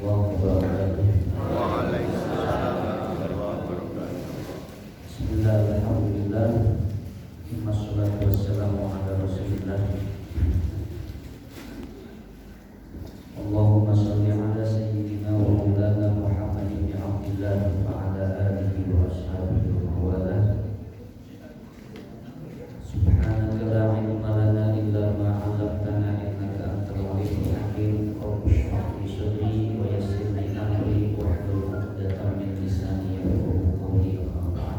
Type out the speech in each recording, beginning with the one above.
warahmatullahi wabarakatuh. Waalaikumsalam warahmatullahi wabarakatuh. Bismillahirrahmanirrahim. Alhamdulillah. Wassalatu wassalamu ala Rasulillah. Allahumma shalli ala sayyidina wa maulana Muhammad ibn Abdillah wa ala alihi wa ashabihi wa wala. Subhanaka la ilma lana illa ma 'allamtana innaka antal alimul hakim. Rabbi shrah li sadri wa yassir li amri wahlul 'uqdatam min lisani yafqahu qawli. Amma ba'd.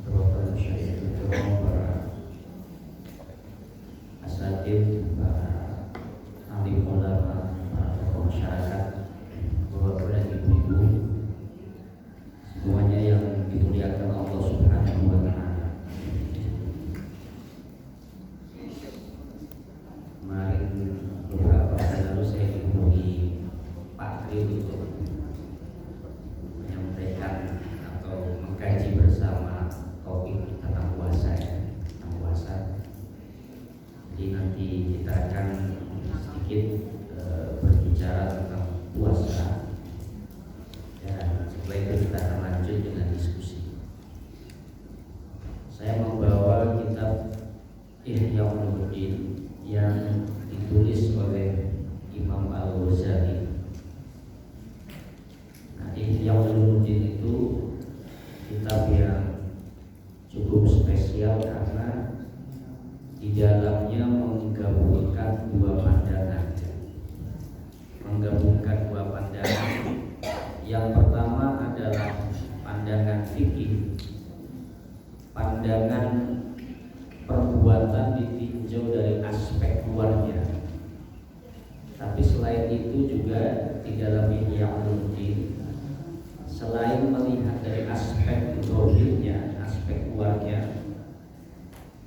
Bapak Syekh para asatidz, para alim ulama, para tokoh masyarakat, bapak dan ibu-ibu semuanya yang dimuliakan Allah Subhanahu wa taala. Kemarin beberapa hari lalu saya dihubungi Pak Tri untuk menyampaikan atau mengkaji bersama topik tentang puasa ya, tentang puasa. Jadi nanti kita akan sedikit berbicara tentang puasa dan setelah itu kita akan lanjut dengan diskusi. Saya membawa kitab Ihya Ulumuddin yang ditulis oleh Imam Al-Ghazali. Nah, Ihya Ulumuddin itu kitab yang cukup spesial karena di dalamnya menggabungkan dua pandangan. Yang pertama adalah pandangan fikih, pandangan perbuatan ditinjau dari aspek luarnya. Tapi selain itu juga di dalam Ihya Ulumuddin, selain melihat dari aspek zahirnya, aspek luarnya,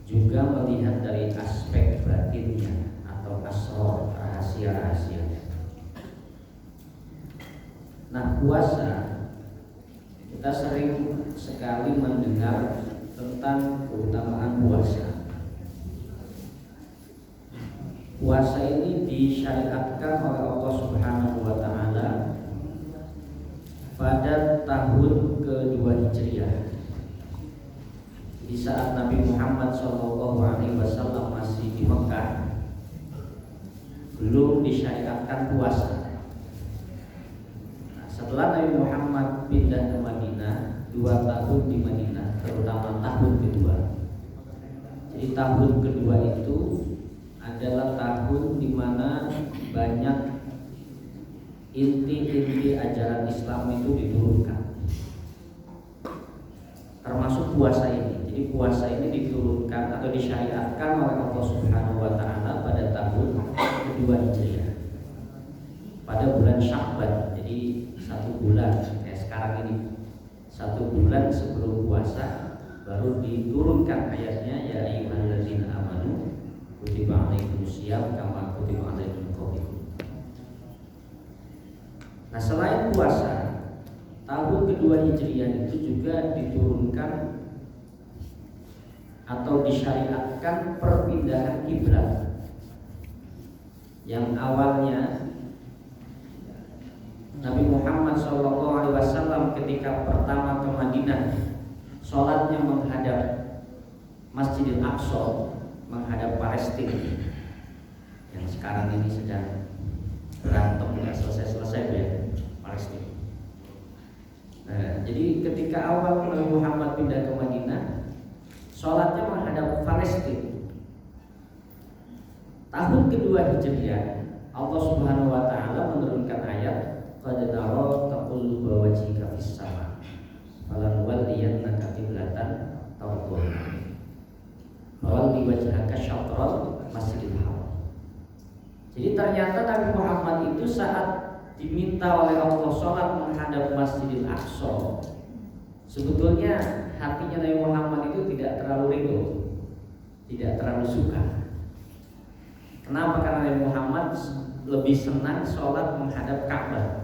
juga melihat dari aspek batinnya atau asrar, rahasia-rahasianya. Nah, puasa kita sering sekali mendengar tentang keutamaan puasa. Puasa ini disyariatkan oleh Allah Subhanahu wa taala pada tahun kedua Hijriah. Di saat Nabi Muhammad SAW masih di Mekah, belum disyariatkan puasa. Nah, setelah Nabi Muhammad pindah ke Madinah, 2 tahun di Madinah, terutama tahun kedua. Jadi tahun kedua itu adalah tahun di mana banyak inti-inti ajaran Islam itu diturunkan, termasuk puasa ini. Jadi puasa ini diturunkan atau disyariatkan oleh Allah Subhanahu wa taala pada tahun kedua Hijriah, pada bulan Sya'ban. Jadi 1 bulan kayak sekarang ini, 1 bulan sebelum puasa baru diturunkan ayatnya, ya ayyuhalladzina amanu kutiba alaikumusiyam kama kutiba alal ladzina min qablikum. Nah, selain puasa, tahun kedua Hijriah itu juga diturunkan atau disyariatkan perpindahan kiblat. Yang awalnya Nabi Muhammad SAW ketika pertama ke Madinah, sholatnya menghadap Masjidil Aqsa, menghadap Palestina yang sekarang ini sedang berantem nggak selesai-selesai ya, Palestina. Nah, jadi ketika awal Nabi Muhammad pindah ke Madinah, sholatnya menghadap Palestina. Tahun kedua Hijriah, Allah Subhanahu wa taala menurunkan ayat qad nara taqalluba wajhika fis sama falanwalliyannaka qiblatan tardhaha fawalli wajhaka syatral masjidil haram. Jadi ternyata Nabi Muhammad itu saat diminta oleh Allah sholat menghadap Masjidil Aqsa, sebetulnya hatinya Nabi Muhammad itu tidak terlalu ridho, tidak terlalu suka. Kenapa? Karena Nabi Muhammad lebih senang sholat menghadap Ka'bah.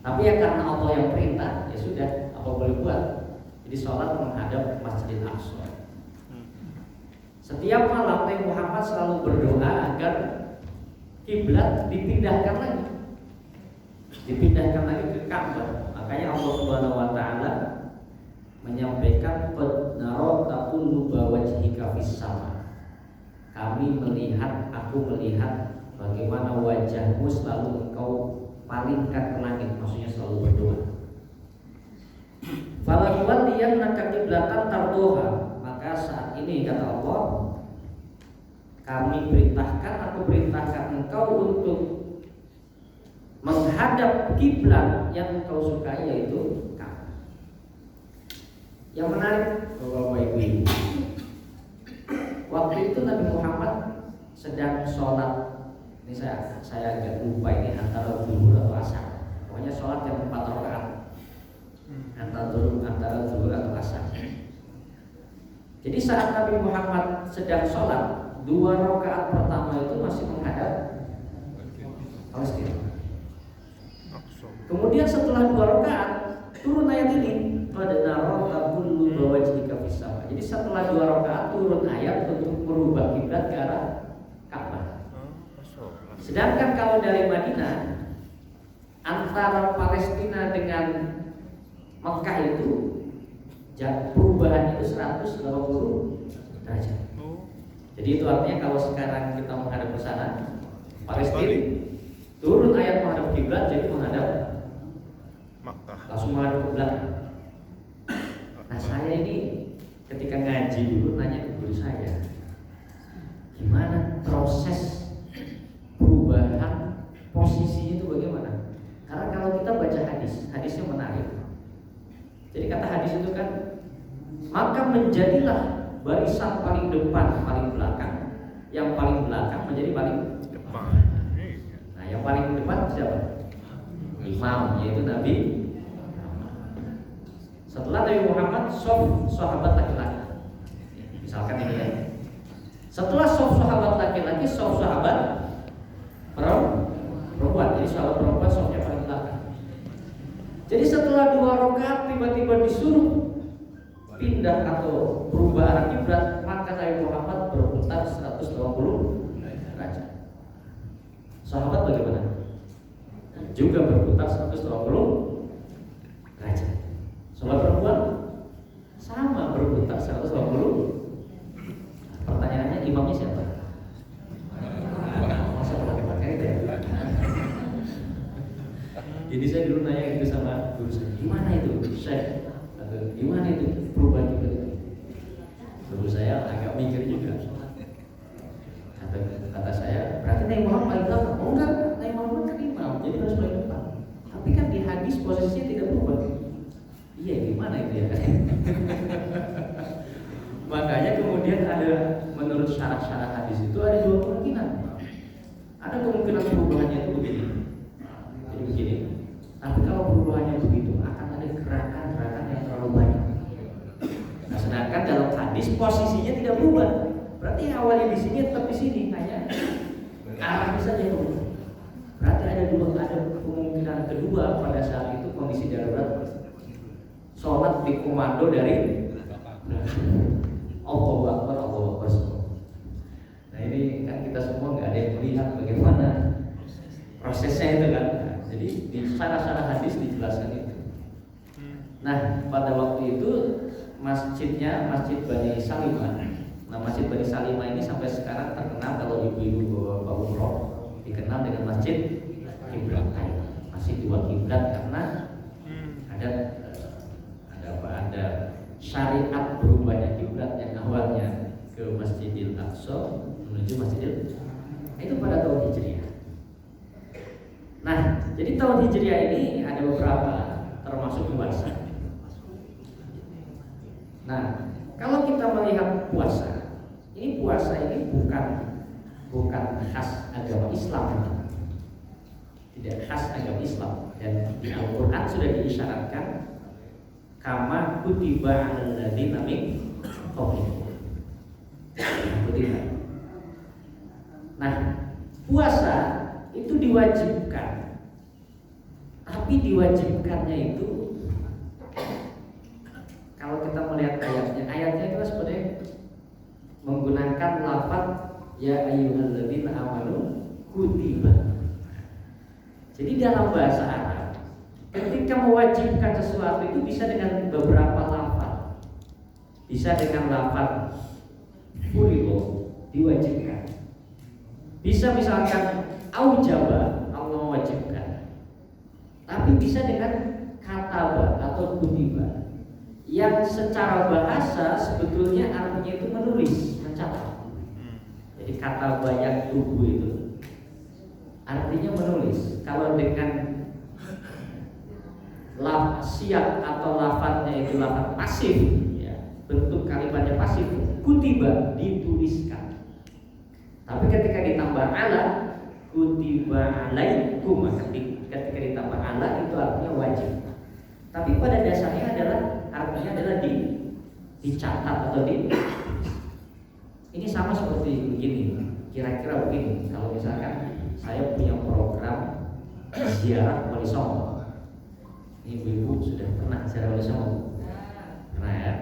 Tapi ya karena Allah yang perintah, ya sudah, apa boleh buat. Jadi sholat menghadap Masjidil Aqsa. Setiap malam Nabi Muhammad selalu berdoa agar kiblat dipindahkan lagi. dipindahkan lagi ke Ka'bah. Makanya Allah Subhanahu wa taala menyampaikan qad nara taqulluba wajhika fis sama. Kami melihat, aku melihat bagaimana wajahmu selalu engkau palingkan ke langit, maksudnya selalu berdoa. Fala yuwalliyannaka qiblatan tardoha, maka saat ini kata Allah, kami perintahkan, aku perintahkan engkau untuk menghadap kiblat yang engkau sukai, yaitu Ka'bah. Yang menarik Bapak Ibu, waktu itu Nabi Muhammad sedang sholat. Ini saya agak lupa ini antara zuhur atau asar. Pokoknya sholat yang 4 rakaat antara zuhur atau asar. Jadi saat Nabi Muhammad sedang sholat, 2 rakaat pertama itu masih menghadap Palestina. Kemudian setelah 2 rakaat turun ayat ini, qad nara taqulluba wajhika fis sama. Jadi setelah 2 rakaat turun ayat untuk merubah kiblat ke arah Ka'bah. Sedangkan kalau dari Madinah, antara Palestina dengan Mekah itu perubahan itu 180 derajat. Jadi itu artinya kalau sekarang kita menghadap ke sana, Palestina turun ayat menghadap kiblat, jadi menghadap Makkah, langsung menghadap ke belakang. Nah, saya ini ketika ngaji dulu nanya ke guru saya, gimana proses perubahan posisinya itu bagaimana? Karena kalau kita baca hadisnya menarik. Jadi kata hadis itu kan, maka menjadilah barisan paling depan, paling belakang, yang paling belakang menjadi paling depan. Nah, yang paling depan siapa? Imam, yaitu Nabi. Setelah Nabi Muhammad, sahabat laki-laki. Misalkan ini ya. Setelah sahabat laki-laki, sahabat perempuan. Jadi sahabat perempuan sofnya paling belakang. Jadi setelah 2 rakaat tiba-tiba disuruh pindah atau berubah arah kiblat, maka Nabi Muhammad berputar 180 derajat. Sahabat bagaimana? Juga berputar 180 derajat. Sahabat perempuan sama berputar 180. Pertanyaannya, imamnya siapa? Masa pakai itu ya? Jadi saya dulu nanya gitu sama guru saya, gimana itu Syekh? Atau gimana itu perubahan kiblat itu? Guru saya agak mikir juga. Kata saya, berarti Nabi Muhammad paling belakang? Oh enggak, Nabi Muhammad kan imam, jadi harus paling depan. Tapi kan di hadis posisinya tidak berubah. Iya, gimana itu ya? Makanya kemudian ada, menurut syarah-syarah hadis itu ada 2 kemungkinan. Ada kemungkinan perubahannya itu begini. Jadi begini. Tapi kalau perubahannya begitu, akan ada gerakan-gerakan yang terlalu banyak. Nah, sedangkan dalam hadis posisinya tidak berubah. Berarti awalnya di sini tetap di sini, hanya arahnya saja berubah. Berarti ada kemungkinan kedua pada saat itu kondisi darurat. Sholat dikomando dari Allahu Akbar, Allahu Akbar. Nah, ini kan kita semua nggak ada yang melihat bagaimana prosesnya itu kan. Nah, jadi di syarah-syarah hadis dijelaskan itu. Nah, pada waktu itu masjidnya Masjid Bani Salimah. Nah, Masjid Bani Salimah ini sampai sekarang terkenal, kalau ibu-ibu bawa umroh dikenal dengan Masjid Kiblat. Masih 2 kiblat karena ada syariat berubahnya kiblat yang awalnya ke Masjidil Aqsa menuju Masjidil, itu pada tahun Hijriah. Nah, jadi tahun Hijriah ini ada beberapa, termasuk puasa. Nah, kalau kita melihat puasa ini bukan khas agama Islam, tidak khas agama Islam, dan di Al-Quran sudah diisyaratkan kama kutiba 'alal ladzina min qablikum. Nah, puasa itu diwajibkan, tapi diwajibkannya itu kalau kita melihat ayatnya itu sebenarnya menggunakan lafaz ya ayyuhalladzina amanu kutiba. Jadi dalam bahasa Arab ketika mewajibkan sesuatu itu bisa dengan beberapa lafaz. Bisa dengan lafaz furido, diwajibkan. Bisa misalkan aujaba, Allah mewajibkan. Tapi bisa dengan kataba atau kutiba, yang secara bahasa sebetulnya artinya itu menulis, mencatat. Jadi kataba yang tubuh itu artinya menulis. Kalau dengan siap atau lafadznya itu lafadz pasif, ya, bentuk kalimatnya pasif, kutiba, dituliskan. Tapi ketika ditambah ala, kutiba alaikum, ketika ditambah ala itu artinya wajib. Tapi pada dasarnya artinya adalah dicatat atau ini sama seperti begini. Kira-kira begini, kalau misalkan saya punya program ziarah Wali Songo. Ini ibu-ibu sudah pernah ziarah Wali Songo? Pernah ya?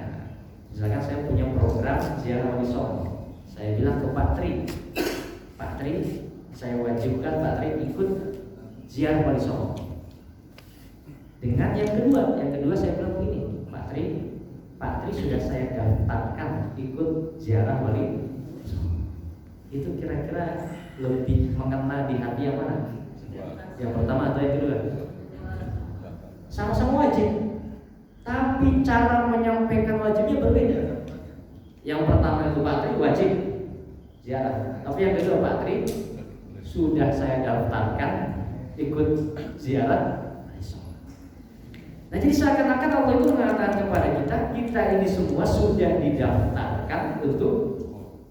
Misalkan saya punya program ziarah Wali Songo. Saya bilang ke Pak Tri, saya wajibkan Pak Tri ikut ziarah Wali Songo. Dengan yang kedua saya bilang begini, Pak Tri sudah saya daftarkan ikut ziarah Wali. Itu kira-kira lebih mengena di hati yang mana? Yang pertama atau yang kedua? Sama-sama wajib, tapi cara menyampaikan wajibnya berbeda. Yang pertama itu Pak Tri wajib ziarah, tapi yang kedua Pak Tri sudah saya daftarkan ikut ziarah. Nah, jadi seakan-akan Allah itu mengatakan kepada kita ini semua sudah didaftarkan untuk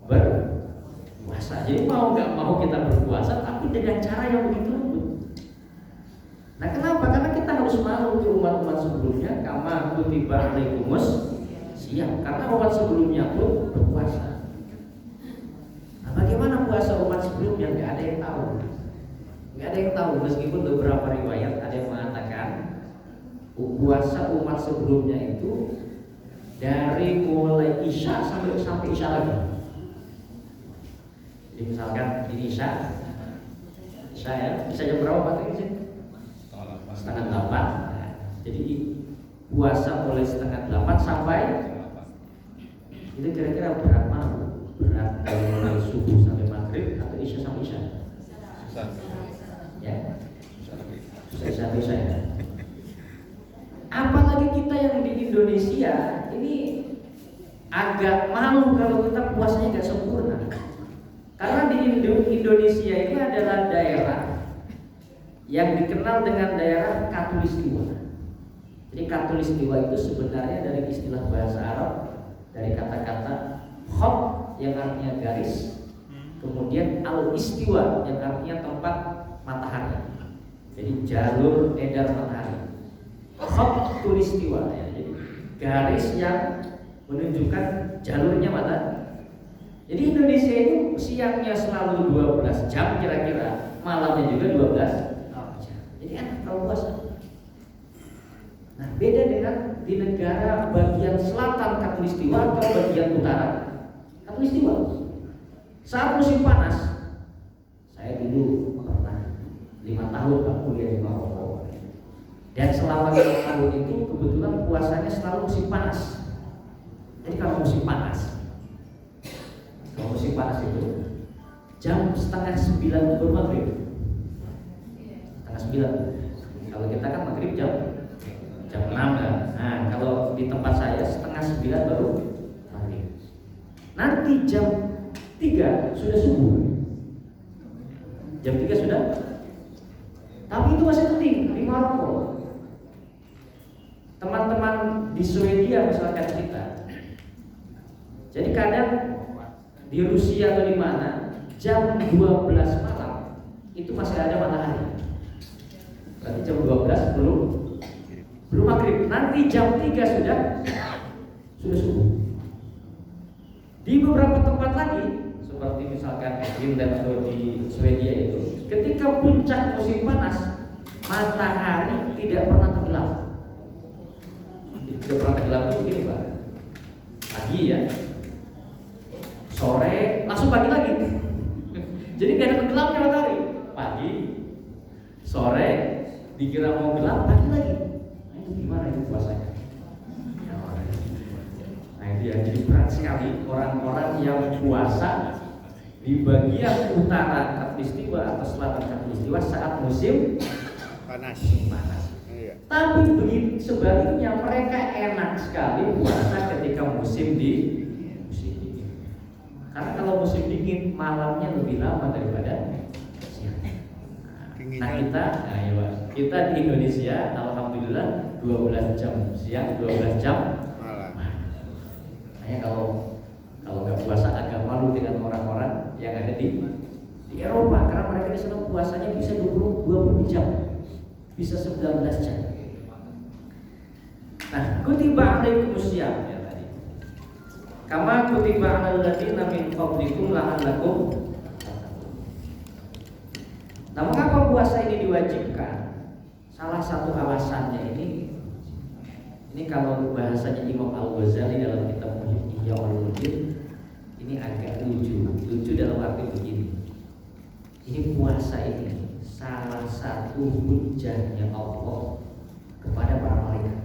berpuasa. Jadi mau nggak mau kita berpuasa, tapi dengan cara yang begitu lembut. Nah, kenapa? Karena kita harus malu ke umat-umat sebelumnya, kama kutiba alaikumus siap. Karena umat sebelumnya pun berpuasa. Nah, bagaimana puasa umat sebelumnya? Nggak ada yang tahu. Meskipun beberapa riwayat ada yang mengatakan puasa umat sebelumnya itu dari mulai isya sampai isya lagi. Jadi misalkan ini isya ya, bisa jam berapa Pak Tri? Setengah 8. Nah, jadi puasa mulai setengah 8 sampai itu kira-kira berapa? Berat dari mulai subuh sampai maghrib atau isya sampai isya? Ya, isya ya. Apalagi kita yang di Indonesia ini agak malu kalau kita puasanya nggak sempurna. Karena di Indonesia ini adalah daerah yang dikenal dengan daerah Katulistiwa. Jadi Katulistiwa itu sebenarnya dari istilah bahasa Arab, dari kata-kata khot yang artinya garis, kemudian al-istiwa yang artinya tempat matahari. Jadi jalur edar matahari. Khot tulistiwa, ya, jadi garis yang menunjukkan jalurnya matahari. Jadi Indonesia itu siangnya selalu 12 jam kira-kira, malamnya juga 12 jam. Jadi enak kalau puasa. Nah, beda dengan di negara bagian selatan Katulistiwa atau bagian utara Katulistiwa. Saat musim panas, saya dulu pernah 5 tahun Pak kuliah di Maroko. Dan selama 5 tahun itu kebetulan puasanya selalu musim panas. Jadi kalau musim panas itu jam setengah 9 itu baru maghrib. Setengah 9. Kalau kita kan maghrib jam 6 kan. Nah, kalau di tempat saya setengah 9 baru maghrib. Nanti jam 3 sudah subuh. Jam 3 sudah. Tapi itu masih penting di Maroko. Teman-teman di Swedia misalkan kita. Jadi kadang di Rusia atau di mana jam 12 malam itu masih ada matahari. Berarti jam 12 belum maghrib. Nanti jam 3 sudah subuh. Di beberapa tempat lagi seperti misalkan Finland atau di Swedia itu, ketika puncak musim panas, matahari tidak pernah tenggelam. Tidak pernah tenggelam itu begini Pak. Pagi ya, sore langsung pagi lagi. Jadi nggak ada tenggelamnya matahari. Pagi, sore, dikira mau gelap pagi lagi. Nah itu gimana itu puasanya? Nah itu ya, jadi berat sekali orang-orang yang puasa di bagian utara Khatulistiwa atau selatan Khatulistiwa saat musim panas. Iya. Tapi begitu sebaliknya mereka enak sekali puasa ketika musim dingin. Karena kalau musim dingin malamnya lebih lama daripada siang. Nah kita di Indonesia alhamdulillah 12 jam siang, 12 jam Malam. Makanya kalau nggak puasa agak malu dengan orang-orang yang ada di Eropa karena mereka di sana puasanya bisa 20 jam, bisa 19 jam. Nah, kutiba alaikumus syiyam ya tadi. Kama kutiba alal ladzina min qablikum la'allakum tattaqun. Nah, mengapa puasa ini diwajibkan? Salah satu alasannya ini kalau bahasanya Imam Al-Ghazali dalam kitab Ihya Ulumuddin ini agak lucu dalam arti begini. Ini puasa ini salah satu hujahnya Allah kepada para malaikat.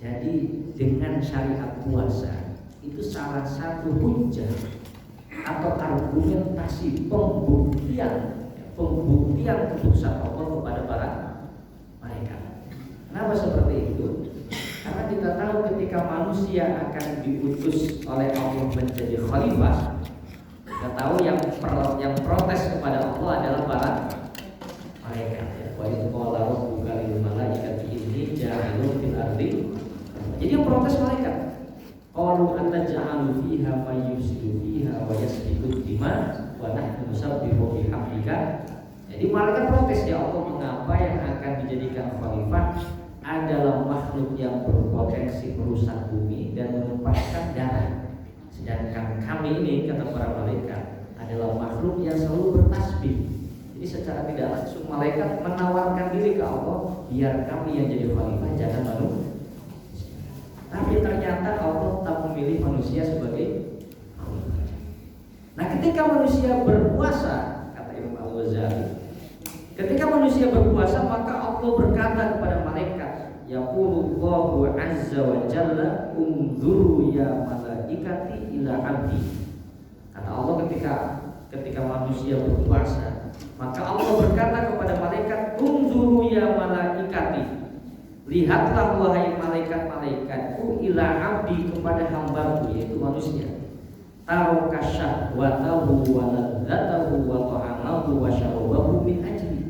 Jadi dengan syariat puasa itu salah satu hujah atau argumentasi pembuktian keputusan Allah kepada para malaikat. Kenapa seperti itu? Karena kita tahu ketika manusia akan diutus oleh Allah menjadi khalifah, kita tahu yang protes kepada Allah adalah para malaikat. Wa idz qala rabbuka lil malaikati inni ja'ilun fil ardi. Jadi yang protes malaikat. Qalu ataj'alu fiha may yufsidu fiha wa yasfiku dima wa nahnu nusabbihu bihamdika. Jadi malaikat protes, ya Allah, mengapa yang akan dijadikan khalifah adalah makhluk yang berpotensi merusak bumi dan menumpahkan darah. Sedangkan kami ini, kata para malaikat, adalah makhluk yang selalu bertasbih. Jadi secara tidak langsung malaikat menawarkan diri ke Allah, biar kami yang jadi khalifah, jangan manusia. Tapi ternyata Allah tetap memilih manusia sebagai khalifah. Nah, ketika manusia berpuasa, kata Imam Al-Ghazali, ketika manusia berpuasa maka Allah berkata kepada malaikat, yaqulullahu azza wa jalla unzuru ya malaikati ila abdi. Kata Allah ketika manusia berpuasa maka Allah berkata kepada malaikat, unzuru ya malaikati, lihatlah wahai malaikat-malaikatku ila abdi, kepada hambaku yaitu manusia. Taraka syahwatahu wa ladzatahu wa ta'amahu wa syarabahu min ajli.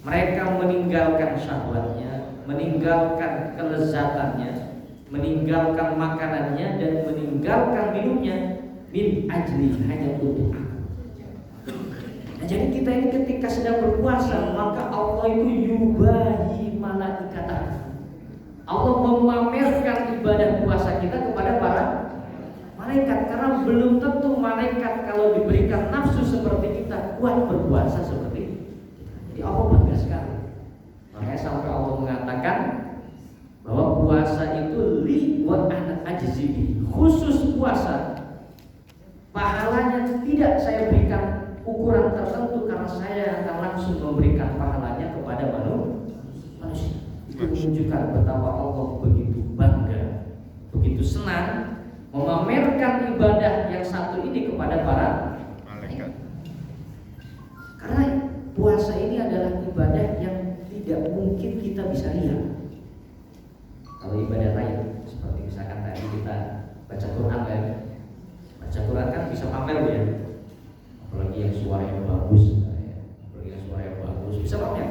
Mereka meninggalkan syahwatnya, meninggalkan kelezatannya, meninggalkan makanannya dan meninggalkan minumnya min ajli, hanya untuk aku. Nah, jadi kita ini ketika sedang berpuasa maka Allah itu yubahi malaikatah. Allah memamerkan ibadah puasa kita kepada para malaikat, karena belum tentu malaikat kalau diberikan nafsu seperti kita kuat berpuasa seperti itu. Jadi Allah bangga sekali. Makanya sampai Allah mengatakan bahwa puasa itu li wa ana ajzibi, khusus puasa pahalanya tidak saya berikan ukuran tertentu karena saya akan langsung memberikan pahalanya kepada manusia. Itu menunjukkan betapa Allah begitu bangga, begitu senang memamerkan ibadah yang satu ini kepada para malaikat. Karena puasa ini adalah ibadah yang tidak mungkin kita bisa lihat. Kalau ibadah lain seperti misalkan tadi kita baca Quran kan, baca Quran kan bisa pamer ya. Apalagi yang suaranya bagus, bisa pamer.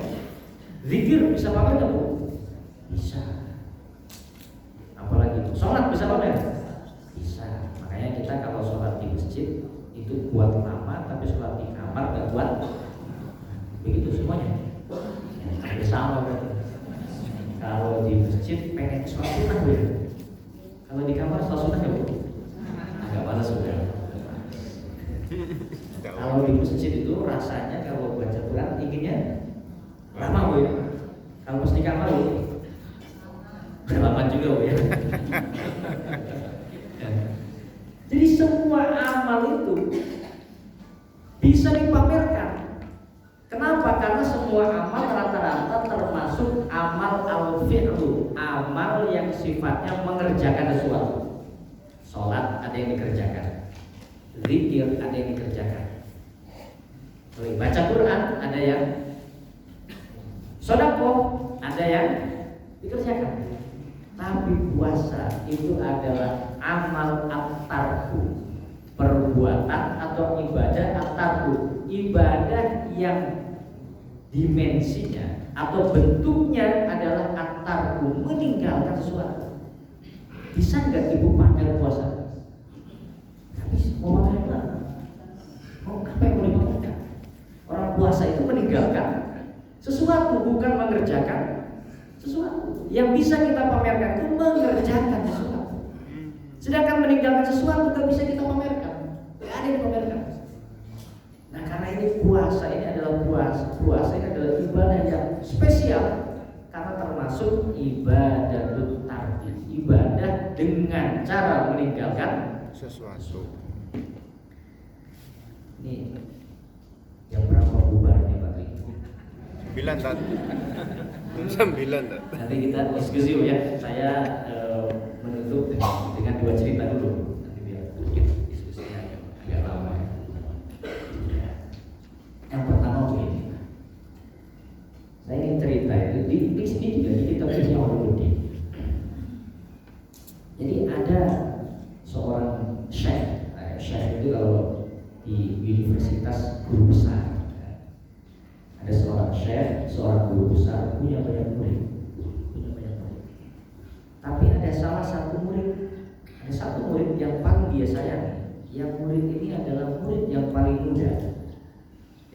Zikir bisa pamer nggak Bu? Bisa. Apalagi sholat bisa pamer? Bisa. Makanya kita kalau sholat di masjid itu buat nama, tapi sholat di kamar nggak buat. Begitu semuanya. Ya, sama berarti. Kalau di masjid pengen sholat sunnah ya. Kalau di kamar sholat sunnah ya Bu? Agak malas sudah. Kalau di masjid itu rasanya kalau baca Quran inginnya lama Bu ya. Kalau pas di kamar Bu lama juga Bu ya. Jadi semua amal itu bisa dipamerkan. Kenapa? Karena semua amal rata-rata sifatnya mengerjakan sesuatu. Sholat ada yang dikerjakan, zikir ada yang dikerjakan, baca Quran ada yang, sedekah ada yang dikerjakan. Tapi puasa itu adalah amal at-tarku, perbuatan atau ibadah at-tarku, ibadah yang dimensinya atau bentuknya adalah at-tarku, meninggalkan sesuatu. Bisa nggak ibu pamer puasa? Nggak bisa. Mau pamer apa? Mau apa yang mau dipamerkan? Orang puasa itu meninggalkan sesuatu, bukan mengerjakan sesuatu. Yang bisa kita pamerkan itu mengerjakan sesuatu. Sedangkan meninggalkan sesuatu nggak bisa kita pamerkan. Nggak ada yang dipamerkan. Nah, karena ini puasa ini adalah puasa ini adalah ibadah yang spesial karena termasuk ibadah tarki, ibadah dengan cara meninggalkan sesuatu. Ini yang berapa bubarnya Pak Tri? 9 tadi. 9 tadi. Nanti kita diskusi ya. Saya menutup dengan 2 cerita dulu. Nanti biar diskusinya agak lama ya. Yang pertama begini, saya ingin cerita itu di sini juga di kitab suci Al-Qur'an. Jadi ada seorang syekh itu kalau di universitas guru besar, ada seorang syekh, seorang guru besar punya banyak murid. Tapi ada salah satu murid yang paling dia sayangi. Yang murid ini adalah murid yang paling muda.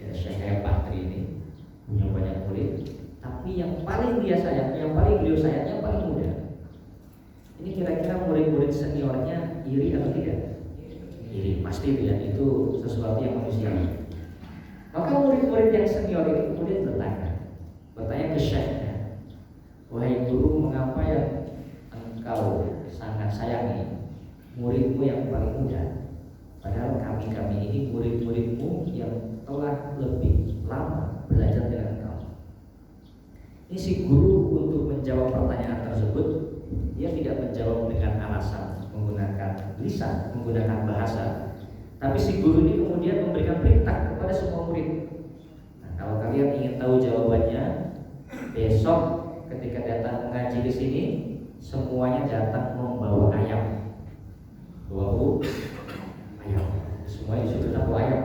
Ya, Syekh Patri ini punya banyak murid, tapi yang paling dia sayang, yang paling beliau sayang, yang paling muda. Ini kira-kira murid-murid seniornya iri atau tidak? Iri, pasti ya, itu sesuatu yang manusiawi. Maka murid-murid yang senior ini kemudian bertanya ke Syekhnya, wahai guru, mengapa yang engkau sangat sayangi muridmu yang paling muda? Padahal kami ini murid-muridmu yang telah lebih lama belajar dengan engkau. Ini si guru untuk menjawab pertanyaan tersebut, dia tidak menjawab dengan alasan menggunakan lisan, menggunakan bahasa. Tapi si guru ini kemudian memberikan perintah kepada semua murid. Nah, kalau kalian ingin tahu jawabannya, besok ketika datang mengaji di sini, semuanya datang membawa ayam. Bawa ayam. Semua disuruh datang bawa ayam.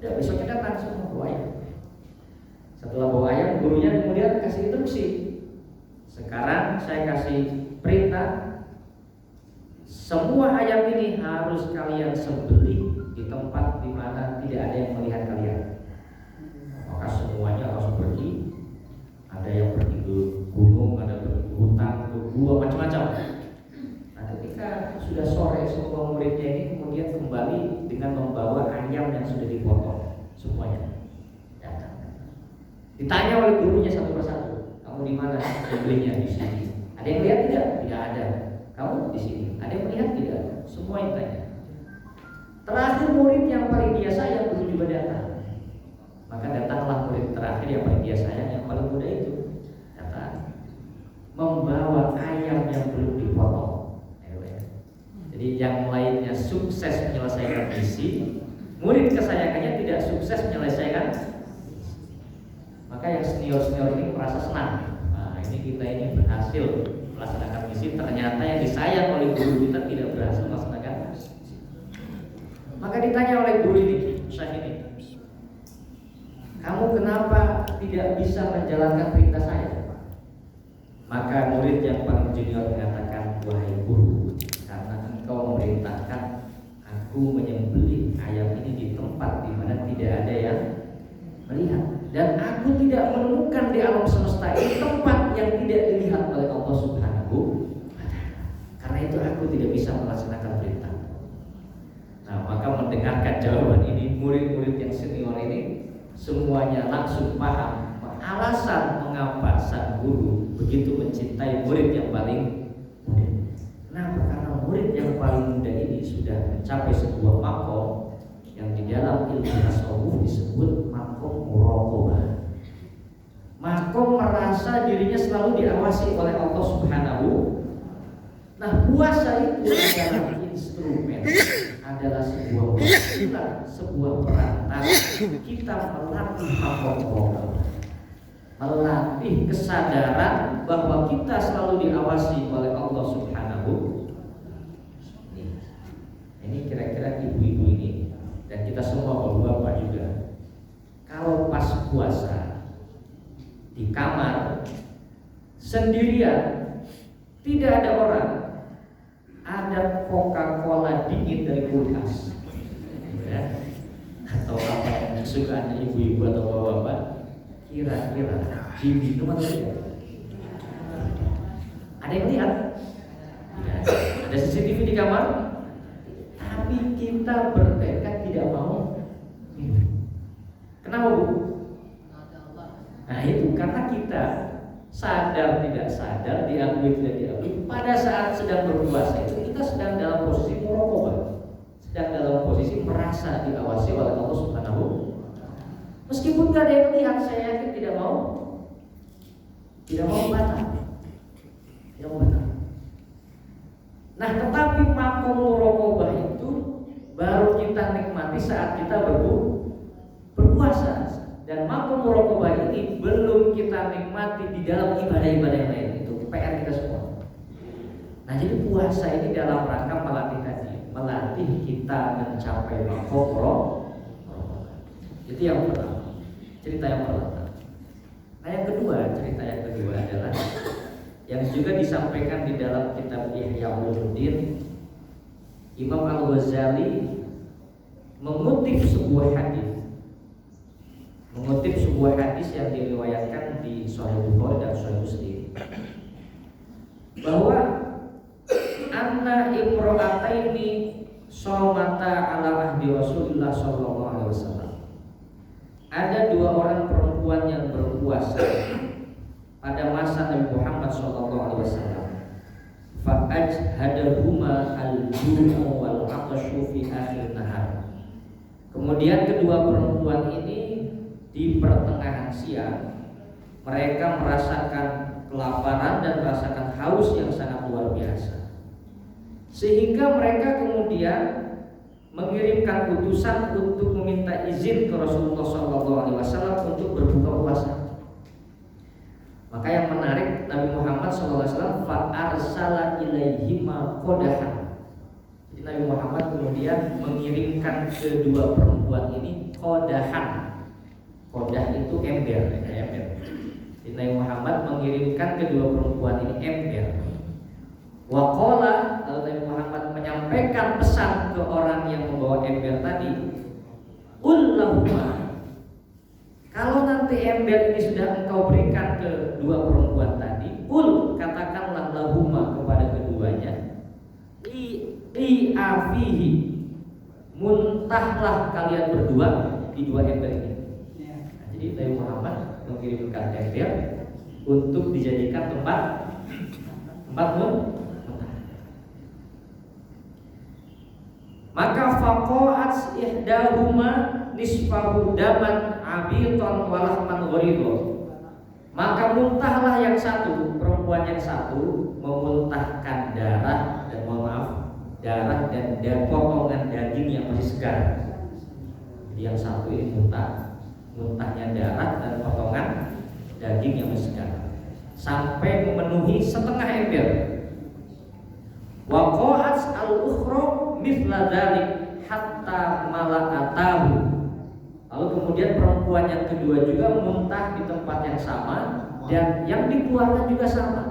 Udah besoknya datang semua bawa ayam. Setelah bawa ayam, gurunya kemudian kasih instruksi. Sekarang saya kasih perintah, semua ayam ini harus kalian sembelih di tempat di mana tidak ada yang melihat kalian. Maka semuanya harus pergi. Ada yang pergi ke gunung, ada pergi ke hutan, ke gua, macam-macam. Nah, ketika sudah sore, semua muridnya ini kemudian kembali dengan membawa ayam yang sudah dipotong semuanya. Ditanya oleh gurunya satu persatu, kamu di mana? Sembelihnya di sini. Ada yang lihat tidak? Tidak ada. Kamu di sini. Ada yang melihat tidak? Semua yang tanya. Terakhir murid yang paling dia sayang belum juga datang. Maka datanglah murid terakhir yang paling dia sayang, yang paling muda itu datang, membawa ayam yang belum dipotong. Jadi yang lainnya sukses menyelesaikan misi, murid kesayangannya tidak sukses menyelesaikan. Maka yang senior-senior ini merasa senang. Nah, ini kita ini berhasil melaksanakan misi. Ternyata yang disayang oleh guru kita tidak berhasil melaksanakan misi. Maka ditanya oleh guru ini, Syekh ini, kamu kenapa tidak bisa menjalankan perintah saya? Maka murid yang paling junior mengatakan, wahai guru, karena engkau memerintahkan aku menyembelih ayam ini di tempat di mana tidak ada yang melihat, dan aku tidak menemukan di alam semesta ini tempat yang tidak dilihat oleh Allah Subhanahu wa Ta'ala. Karena itu aku tidak bisa melaksanakan perintah. Nah, maka mendengarkan jawaban ini, murid-murid yang senior ini semuanya langsung paham alasan mengapa sang guru begitu mencintai murid yang paling muda. Kenapa? Karena murid yang paling muda ini sudah mencapai sebuah makom yang di dalam ilmu tasawuf disebut makom muraqabah. Makom merasa merasa dirinya selalu diawasi oleh Allah Subhanahu. Nah, puasa itu adalah instrumen, adalah sebuah wasilah, sebuah perantara kita melatih maqam, melatih kesadaran bahwa kita selalu diawasi oleh Allah Subhanahu. Ini kira-kira ibu-ibu ini dan kita semua bapak-bapak juga. Kalau pas puasa di kamar sendirian, tidak ada orang, ada Coca-Cola dingin dari kulkas, ya, atau apa yang kesukaan ibu-ibu atau bapak-bapak, kira-kira diminum atau tidak? Ada yang lihat? Ya, ada CCTV di kamar, tapi kita bertekad tidak mau minum. Kenapa, Bu? Nah itu karena kita sadar tidak sadar, diakui tidak diakui, pada saat sedang berpuasa itu kita sedang dalam posisi muraqabah, sedang dalam posisi merasa diawasi oleh Allah Subhanahu. Meskipun gak ada yang lihat, saya yakin tidak mau batal, tidak mau batal. Nah, tetapi maqam muraqabah itu baru kita nikmati saat kita berpuasa. Dan maqam muraqabah ini belum kita nikmati di dalam ibadah-ibadah yang lain. Itu PR kita semua. Nah, jadi puasa ini dalam rangka melatih kita mencapai maqam muraqabah. Itu yang pertama. Cerita yang pertama. Nah, cerita yang kedua adalah yang juga disampaikan di dalam kitab Ihya Ulumuddin. Imam Al-Ghazali mengutip sebuah hadis yang diriwayatkan di Sahih Bukhari dan Sahih Muslim, bahwa anna imra'ataini shomata ala ahdi Rasulullah sallallahu alaihi wasallam. Ada dua orang perempuan yang berpuasa pada masa Nabi Muhammad sallallahu alaihi wasallam. Fa ajhadahuma al-ju'u wal 'atshu fi akhir nahar. Kemudian kedua perempuan ini di pertengahan siang mereka merasakan kelaparan dan merasakan haus yang sangat luar biasa, sehingga mereka kemudian mengirimkan utusan untuk meminta izin ke Rasulullah SAW untuk berbuka puasa. Maka yang menarik, Nabi Muhammad SAW fa'arsala ilaihima qadahan. Jadi Nabi Muhammad kemudian mengirimkan kedua perempuan ini qadahan. Qadah itu ember. Jadi Nabi Muhammad mengirimkan kedua perempuan ini ember. Wa qala, lalu Nabi Muhammad menyampaikan pesan ke orang yang membawa ember tadi, ullahuma, kalau nanti ember ini sudah engkau berikan ke dua perempuan tadi, katakanlah lahuma kepada keduanya, afihi, muntahlah kalian berdua di dua ember ini. Nah, jadi Nabi Muhammad mengirimkan ember untuk dijadikan tempat muntah. Maka faqa'at ihdahuma nisfahu daman abiton walahman gharidho. Maka muntahlah yang satu, perempuan yang satu memuntahkan darah dan potongan daging yang masih segar. Jadi yang satu ini muntahnya darah dan potongan daging yang masih segar sampai memenuhi setengah ember. Waqa'at al-ukhra mithla dzalik hatta mala'atahu. Lalu kemudian perempuan yang kedua juga muntah di tempat yang sama dan yang dikeluarkan juga sama,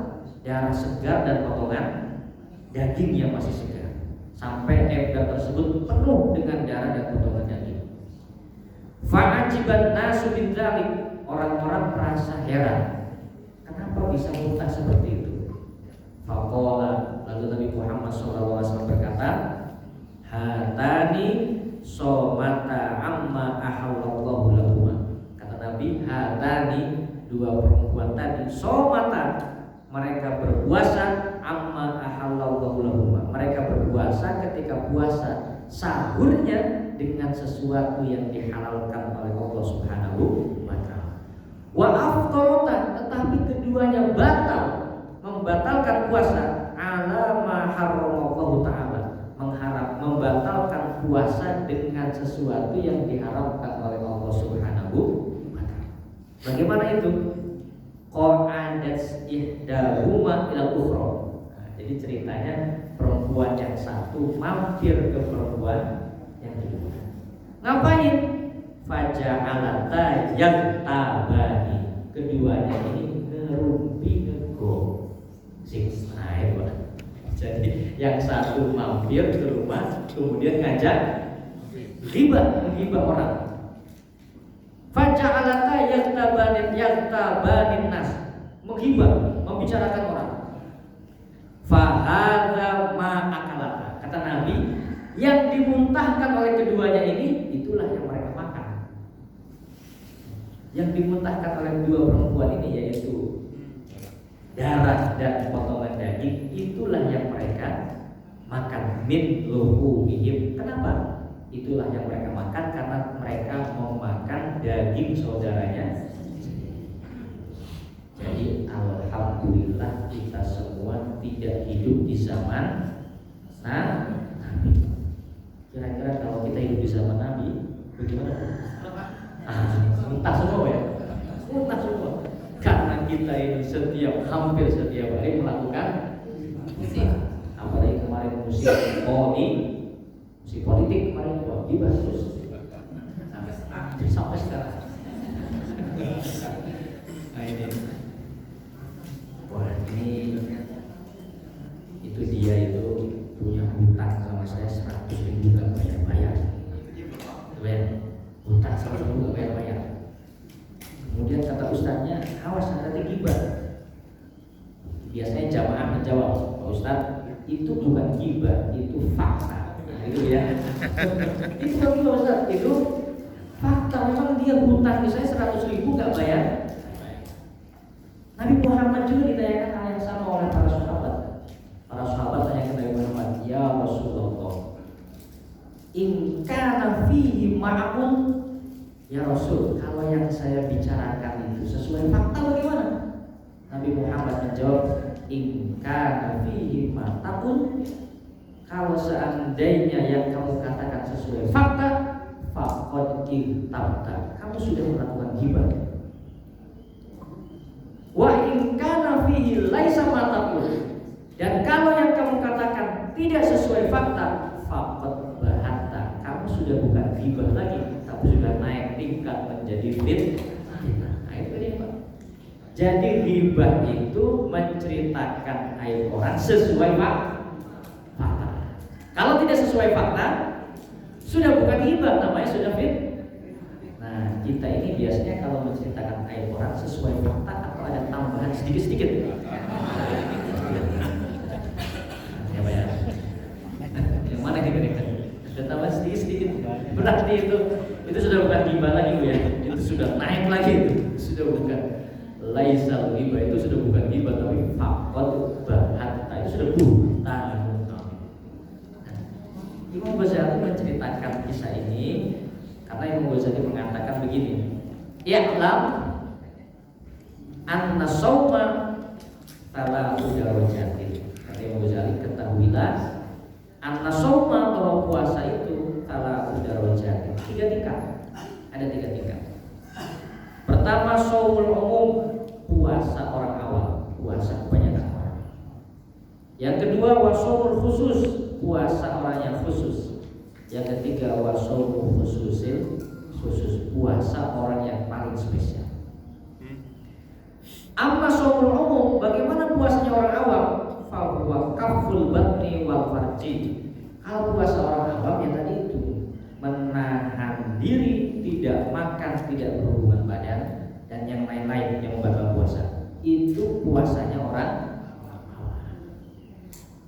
darah segar dan potongan daging yang masih segar, sampai ember tersebut penuh dengan darah dan potongan daging. Fa'ajiban nasu min dzalik, orang-orang merasa heran, kenapa bisa muntah seperti itu? Faqala, lalu Nabi Muhammad SAW berkata, hatani somata amma ahallallahu lahuma. Kata Nabi, hatani, dua perempuan tadi, somata, mereka berpuasa, amma ahallallahu lahuma, mereka berpuasa ketika puasa sahurnya dengan sesuatu yang dihalalkan oleh Allah Subhanahu wa ta'ala. Wa aftarata, tetapi kedua keduanya batal, membatalkan puasa, ala ma harramallahu ta'ala, membatalkan puasa dengan sesuatu yang diharamkan oleh Allah Subhanahu wa ta'ala. Bagaimana itu? Qa'adat ihdahuma ilal ukhra. Nah, jadi ceritanya perempuan yang satu mampir ke perempuan yang kedua. Ngapain? Faja'alata yaktabani. Keduanya ini ngerumpi ngego. Jadi yang satu mampir ke rumah, kemudian ngajak menghibah orang. Faja'alata yaktabani nas, menghibah, membicarakan orang. Fahadha ma'akalata. Kata Nabi, yang dimuntahkan oleh keduanya ini, itulah yang mereka makan. Yang dimuntahkan oleh dua perempuan ini yaitu darah dan potongan daging, itulah yang mereka makan. Min luhumihim. Kenapa? Itulah yang mereka makan karena mereka mau makan daging saudaranya. Jadi alhamdulillah kita semua tidak hidup di zaman Nabi. Kira-kira kalau kita hidup di zaman Nabi, bagaimana? Muntah semua ya, muntah semua. Karena kita ini hampir setiap hari melakukan musik. Apalagi kemarin musik politik kemarin dibahas terus sampai sekarang. Nah ini, wah ini itu dia itu punya hutang sama saya 100.000 gak bayar. Hutang 100.000 gak bayar. Kemudian kata ustadznya, awas nanti gibah. Biasanya jamaah menjawab, Pak Ustadz, itu bukan gibah, itu fakta. Nah, itu ya. Itu Pak Ustadz, itu fakta. Memang dia hutang saya 100.000 gak bayar. Nabi Muhammad juga ditanyakan hal yang sama oleh para sahabat. Para sahabat tanya ke Nabi Muhammad, ya Rasulullah, in kana fihi ma'un. Ya Rasul, kalau yang saya bicarakan itu sesuai fakta bagaimana? Nabi Muhammad menjawab, in kana fihi ma'un. Kalau seandainya yang kamu katakan sesuai fakta, faqad ihtabta, kamu sudah melakukan ghibah. Wa in kana fihi laisa mataqul, dan kalau yang kamu katakan tidak sesuai fakta, faqad bahatta, kamu sudah bukan ghibah lagi, kamu sudah naik tingkat menjadi fitnah. Nah itu dia Pak. Jadi ghibah itu menceritakan aib orang sesuai fakta. Kalau tidak sesuai fakta, sudah bukan ghibah, namanya sudah fitnah. Nah kita ini biasanya kalau menceritakan aib orang sesuai fakta atau ada tambahan sedikit-sedikit. Siapa ya? Yang mana kira-kira? Ada tambahan sedikit-sedikit. Berarti itu sudah bukan ghibah lagi Bu ya. Itu sudah naik lagi itu. Sudah bukan laisal ghibah, itu sudah bukan ghibah tapi faqad bahatta, itu sudah bukan. Imam Ghazali menceritakan kisah ini karena Imam Ghazali mengatakan begini, i'lam anna shauma talaqu darajatin. Kata Imam Ghazali, ketahuilah anna shauma, bahwa puasa itu talaqu darajatin, 3 tingkat. Ada 3 tingkat. Pertama, shaumul umum, puasa orang awam, puasa kebanyakan orang. Yang kedua, washaumul khusus, puasa orang yang khusus. Yang ketiga, washaumul khususil, khusus, puasa orang yang paling spesial. Amma shaumul umum, bagaimana puasanya orang awam? Fa huwa kaful batni wal farji. Kalau puasa orang awam yang tadi itu menahan diri, tidak makan, tidak berhubungan badan, dan yang lain-lain yang membatal puasa. Itu puasanya orang awam.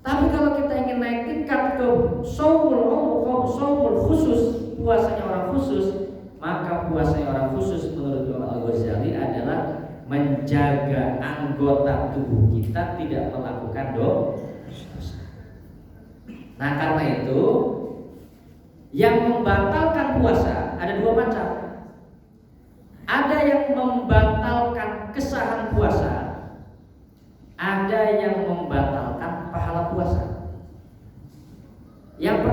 Tapi kalau kita ingin naik tingkat ke shaumul khusus, puasanya orang khusus, maka puasanya orang khusus menurut Imam Al-Ghazali adalah menjaga anggota tubuh kita tidak melakukan dosa. Nah karena itu yang membatalkan puasa ada 2 macam. Ada yang membatalkan kesahan puasa,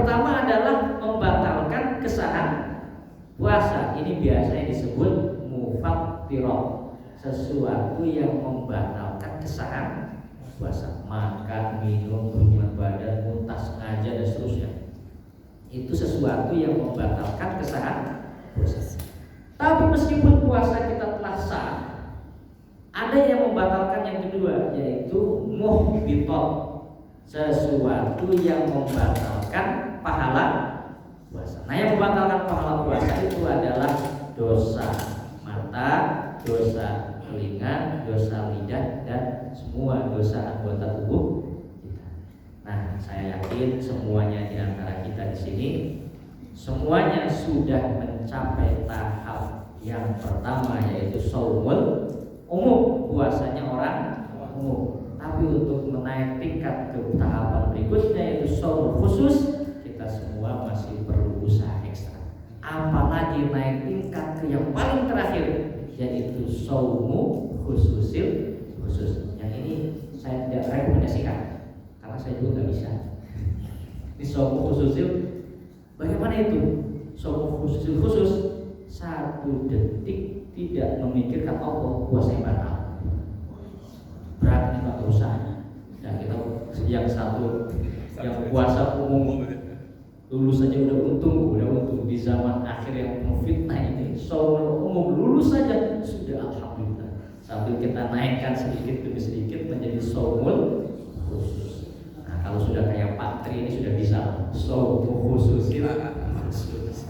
pertama adalah membatalkan kesahan puasa. Ini biasanya disebut mufattirah, sesuatu yang membatalkan kesahan puasa. Makan, minum, berhubungan badan, muntah sengaja dan seterusnya. Itu sesuatu yang membatalkan kesahan puasa. Tapi meskipun puasa kita telah sah, ada yang membatalkan yang kedua, yaitu muhbitat, sesuatu yang membatalkan pahala puasa. Nah, yang membatalkan pahala puasa itu adalah dosa mata, dosa telinga, dosa lidah, dan semua dosa anggota tubuh kita. Nah, saya yakin semuanya di antara kita di sini semuanya sudah mencapai tahap yang pertama, yaitu shaumul umum, puasanya orang umum. Tapi untuk menaik tingkat ke tahapan berikutnya, yaitu shaumul khusus, kita semua masih perlu usaha ekstra. Apalagi naik tingkat ke yang paling terakhir, yaitu shaumu khususil khusus. Yang ini saya tidak rekomendasikan karena saya juga nggak bisa. Di shaumu khususil, bagaimana itu? Shaumu khususil khusus, 1 detik tidak memikirkan Allah, puasanya batal. Berat ini Pak dosanya. Dan kita yang satu yang puasa umum lulus saja udah untung di zaman akhir yang fitnah ini. Shaumul umum lulus saja sudah alhamdulillah. Sambil kita naikkan sedikit demi sedikit menjadi shaumul khusus. Nah, kalau sudah kayak Pak Tri ini sudah bisa shaumul khususil khusus.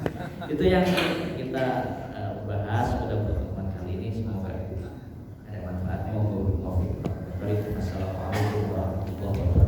Itu yang kita bahas pada pertemuan kali ini. Semoga ada manfaatnya. Assalamualaikum warahmatullahi wabarakatuh.